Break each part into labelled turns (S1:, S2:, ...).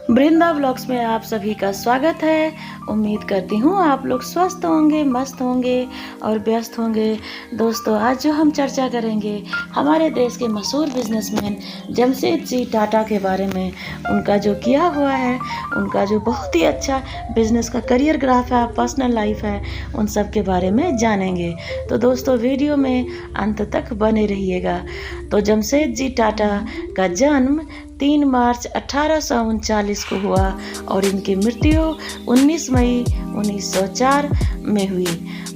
S1: वृंदा blogs में आप सभी का स्वागत है। उम्मीद करती हूँ आप लोग स्वस्थ होंगे, मस्त होंगे और व्यस्त होंगे। दोस्तों, आज जो हम चर्चा करेंगे हमारे देश के मशहूर बिजनेसमैन जमशेदजी टाटा के बारे में। उनका जो किया हुआ है, उनका जो बहुत ही अच्छा बिजनेस का करियर ग्राफ है, पर्सनल लाइफ है, उन सब के बारे में जानेंगे। तो दोस्तों, वीडियो में अंत तक बने रहिएगा। तो जमशेदजी टाटा का जन्म 3 मार्च 1839 को हुआ और इनकी मृत्यु 19 मई 1904 में हुई।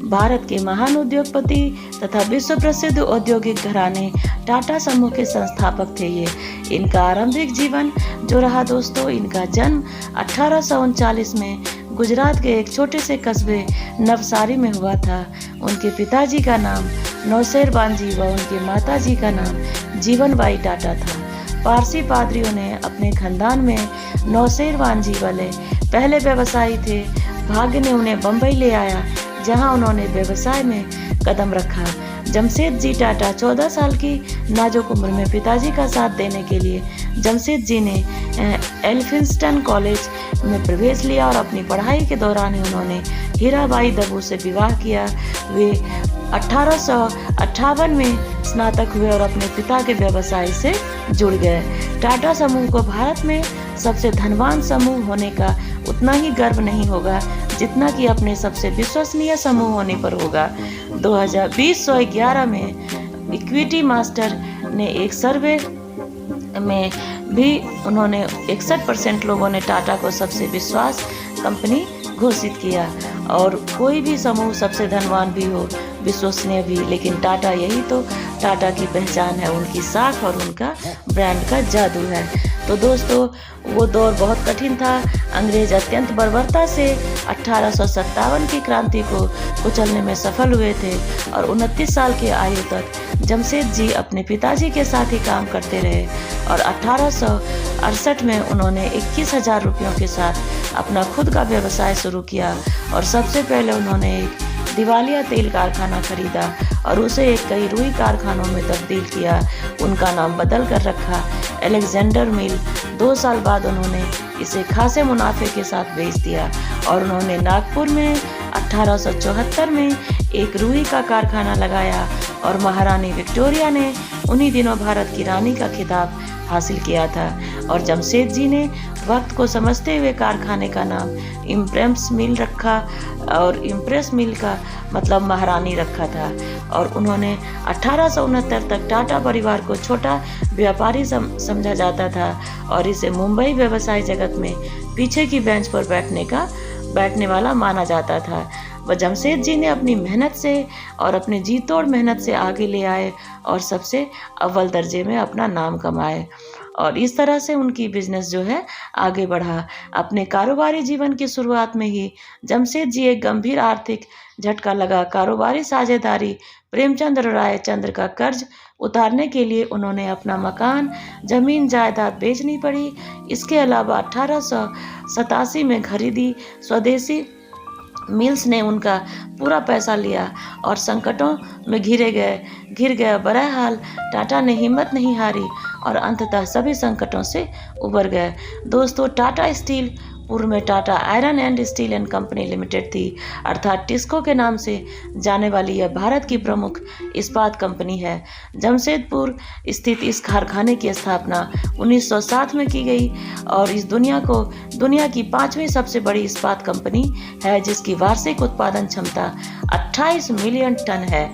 S1: भारत के महान उद्योगपति तथा विश्व प्रसिद्ध औद्योगिक घराने टाटा समूह के संस्थापक थे ये। इनका आरंभिक जीवन जो रहा दोस्तों, इनका जन्म 1839 में गुजरात के एक छोटे से कस्बे नवसारी में हुआ था। उनके पिताजी का नाम नौशेर बांजी व उनकी माताजी का नाम जीवनबाई टाटा था। पारसी पादरियों ने अपने खानदान में नौशेर बांजी वाले पहले व्यवसायी थे। भाग्य ने उन्हें बम्बई ले आया, जहां उन्होंने व्यवसाय में कदम रखा। जमशेदजी टाटा 14 साल की नाजुक उम्र में पिताजी का साथ देने के लिए जमशेदजी ने एल्फिंस्टन कॉलेज में प्रवेश लिया और अपनी पढ़ाई के दौरान ही उन्होंने हीराबाई दबू से विवाह किया। वे 1858 में स्नातक हुए और अपने पिता के व्यवसाय से जुड़ गए। टाटा समूह को भारत में सबसे धनवान समूह होने का उतना ही गर्व नहीं होगा जितना कि अपने सबसे विश्वसनीय समूह होने पर होगा। 2011 में इक्विटी मास्टर ने एक सर्वे में भी उन्होंने 61% लोगों ने टाटा को सबसे विश्वास कंपनी घोषित किया। और कोई भी समूह सबसे धनवान भी हो, विश्वसनीय भी, लेकिन टाटा यही तो टाटा की पहचान है, उनकी साख और उनका ब्रांड का जादू है। तो दोस्तों, वो दौर बहुत कठिन था। अंग्रेज अत्यंत बर्बरता से 1857 की क्रांति को कुचलने में सफल हुए थे और 29 साल की आयु तक जमशेदजी अपने पिताजी के साथ ही काम करते रहे और 1868 में उन्होंने 21,000 रुपयों के साथ अपना खुद का व्यवसाय शुरू किया और सबसे पहले उन्होंने एक दिवालिया तेल कारखाना खरीदा और उसे एक कई रुई कारखानों में तब्दील किया। उनका नाम बदल कर रखा अलेक्जेंडर मिल। 2 साल बाद उन्होंने इसे खासे मुनाफे के साथ बेच दिया और उन्होंने नागपुर में 1874 में एक रुई का कारखाना लगाया और महारानी विक्टोरिया ने उन्हीं दिनों भारत की रानी का खिताब हासिल किया था। और जमशेदजी ने वक्त को समझते हुए कारखाने का नाम इम्प्रेस मिल रखा और इम्प्रेस मिल का मतलब महारानी रखा था। और उन्होंने 1869 तक टाटा परिवार को छोटा व्यापारी समझा जाता था और इसे मुंबई व्यवसाय जगत में पीछे की बेंच पर बैठने वाला माना जाता था। वह जमशेदजी ने अपनी मेहनत से और अपने जी तोड़ मेहनत से आगे ले आए और सबसे अव्वल दर्जे में अपना नाम कमाए और इस तरह से उनकी बिजनेस जो है आगे बढ़ा। अपने कारोबारी जीवन की शुरुआत में ही जमशेदजी एक गंभीर आर्थिक झटका लगा। कारोबारी साझेदारी प्रेमचंद राय चंद्र का कर्ज उतारने के लिए उन्होंने अपना मकान, जमीन जायदाद बेचनी पड़ी। इसके अलावा 1887 में खरीदी स्वदेशी मिल्स ने उनका पूरा पैसा लिया और संकटों में घिर गया। बहरहाल टाटा ने हिम्मत नहीं हारी और अंततः सभी संकटों से उबर गए। दोस्तों, टाटा स्टील पूर्व में Tata iron and steel and company limited थी, अर्थात टिस्को के नाम से जाने वाली यह भारत की प्रमुख इस्पात कंपनी है। जमशेदपुर स्थित इस कारखाने की स्थापना 1907 में की गई और इस दुनिया की 5वीं सबसे बड़ी इस्पात कंपनी है, जिसकी वार्षिक उत्पादन क्षमता 28 मिलियन टन है।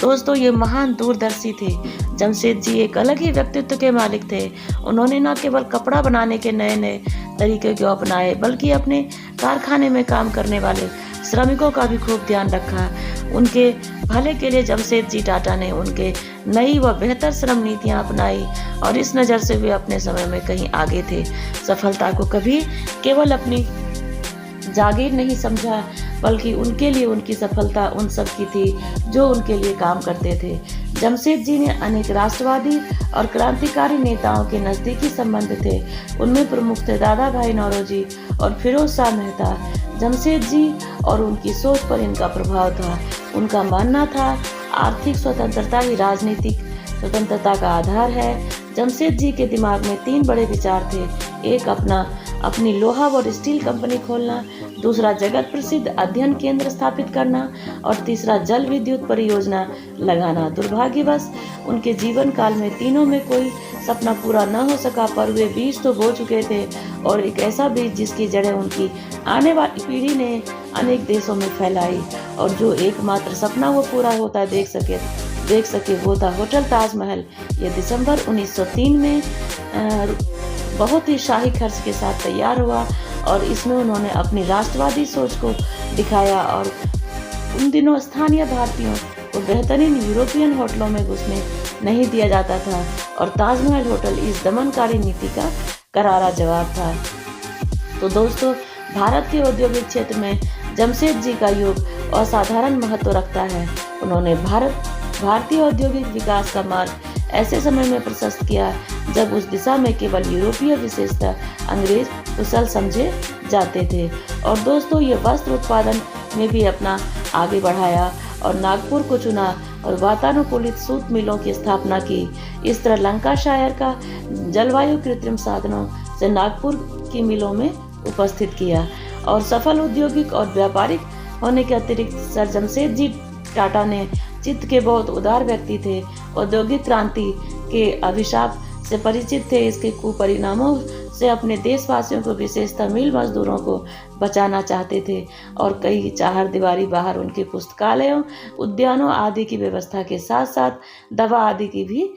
S1: दोस्तों, ये महान दूरदर्शी थे। जमशेदजी एक अलग ही व्यक्तित्व के मालिक थे। उन्होंने न केवल कपड़ा बनाने के नए नए तरीके को अपनाए, बल्कि अपने कारखाने में काम करने वाले श्रमिकों का भी खूब ध्यान रखा। उनके भले के लिए जमशेदजी टाटा ने उनके नई व बेहतर श्रम नीतियां अपनाई और इस नज़र से वे अपने समय में कहीं आगे थे। सफलता को कभी केवल अपनी जागीर नहीं समझा, बल्कि उनके लिए उनकी सफलता उन सब की थी जो उनके लिए काम करते थे। जमशेदजी ने अनेक राष्ट्रवादी और क्रांतिकारी नेताओं के नज़दीकी संबंध थे। उनमें प्रमुख थे दादा भाई नौरोजी और फिरोज शाह मेहता। जमशेदजी और उनकी सोच पर इनका प्रभाव था। उनका मानना था आर्थिक स्वतंत्रता ही राजनीतिक स्वतंत्रता का आधार है। जमशेदजी के दिमाग में 3 बड़े विचार थे। एक, अपना अपनी लोहा और स्टील कंपनी खोलना, दूसरा जगत प्रसिद्ध अध्ययन केंद्र स्थापित करना और तीसरा जल विद्युत परियोजना लगाना। दुर्भाग्यवश उनके जीवन काल में तीनों में कोई सपना पूरा न हो सका, पर वे बीज तो बो चुके थे और एक ऐसा बीज जिसकी जड़ें उनकी आने वाली पीढ़ी ने अनेक देशों में फैलाई और जो एकमात्र सपना वो पूरा होता देख सके वो था होटल ताजमहल। ये दिसंबर 1903 में बहुत ही शाही खर्च के साथ तैयार हुआ और इसमें उन्होंने अपनी राष्ट्रवादी सोच को दिखाया और उन दिनों स्थानीय भारतीयों को बेहतरीन यूरोपियन होटलों में घुसने नहीं दिया जाता था और ताजमहल होटल इस दमनकारी नीति का करारा जवाब था। तो दोस्तों, भारत के औद्योगिक क्षेत्र में जमशेद जी का योग असाधारण महत्व रखता है। उन्होंने भारतीय औद्योगिक विकास का मार्ग ऐसे समय में प्रशस्त किया जब उस दिशा में केवल यूरोपीय विशेषता अंग्रेज कुशल समझे जाते थे। और दोस्तों, ये वस्त्र उत्पादन में भी अपना आगे बढ़ाया और नागपुर को चुना और वातानुकूलित सूत मिलों की स्थापना की। इस तरह लंकाशायर का जलवायु कृत्रिम साधनों से नागपुर की मिलों में उपस्थित किया और सफल औद्योगिक और व्यापारिक होने के अतिरिक्त सर जमशेद जी टाटा ने चित्त के बहुत उदार व्यक्ति थे। औद्योगिक क्रांति के अभिशाप से परिचित थे। इसके कुपरिणामों से अपने देशवासियों को विशेषतः मिल मजदूरों को बचाना चाहते थे और कई चार दीवारी बाहर उनके पुस्तकालयों, उद्यानों आदि की व्यवस्था के साथ साथ दवा आदि की भी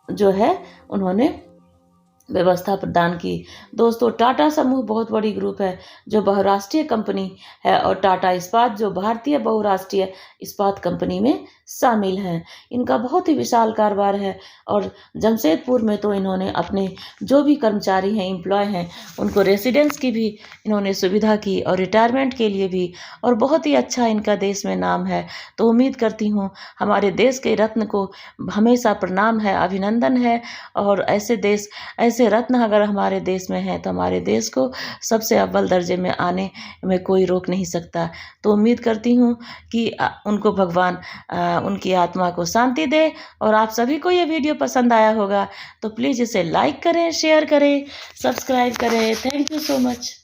S1: जो है उन्होंने व्यवस्था प्रदान की। दोस्तों, टाटा समूह बहुत बड़ी ग्रुप है जो बहुराष्ट्रीय कंपनी है और टाटा इस्पात जो भारतीय बहुराष्ट्रीय इस्पात कंपनी में शामिल है। इनका बहुत ही विशाल कारोबार है और जमशेदपुर में तो इन्होंने अपने जो भी कर्मचारी हैं, एम्प्लॉय हैं, उनको रेसिडेंस की भी इन्होंने सुविधा की और रिटायरमेंट के लिए भी, और बहुत ही अच्छा इनका देश में नाम है। तो उम्मीद करती हूँ हमारे देश के रत्न को हमेशा प्रणाम है, अभिनंदन है और ऐसे रत्न अगर हमारे देश में हैं तो हमारे देश को सबसे अव्वल दर्जे में आने में कोई रोक नहीं सकता। तो उम्मीद करती हूँ कि उनको भगवान उनकी आत्मा को शांति दे। और आप सभी को ये वीडियो पसंद आया होगा तो प्लीज़ इसे लाइक करें, शेयर करें, सब्सक्राइब करें। Thank you so much.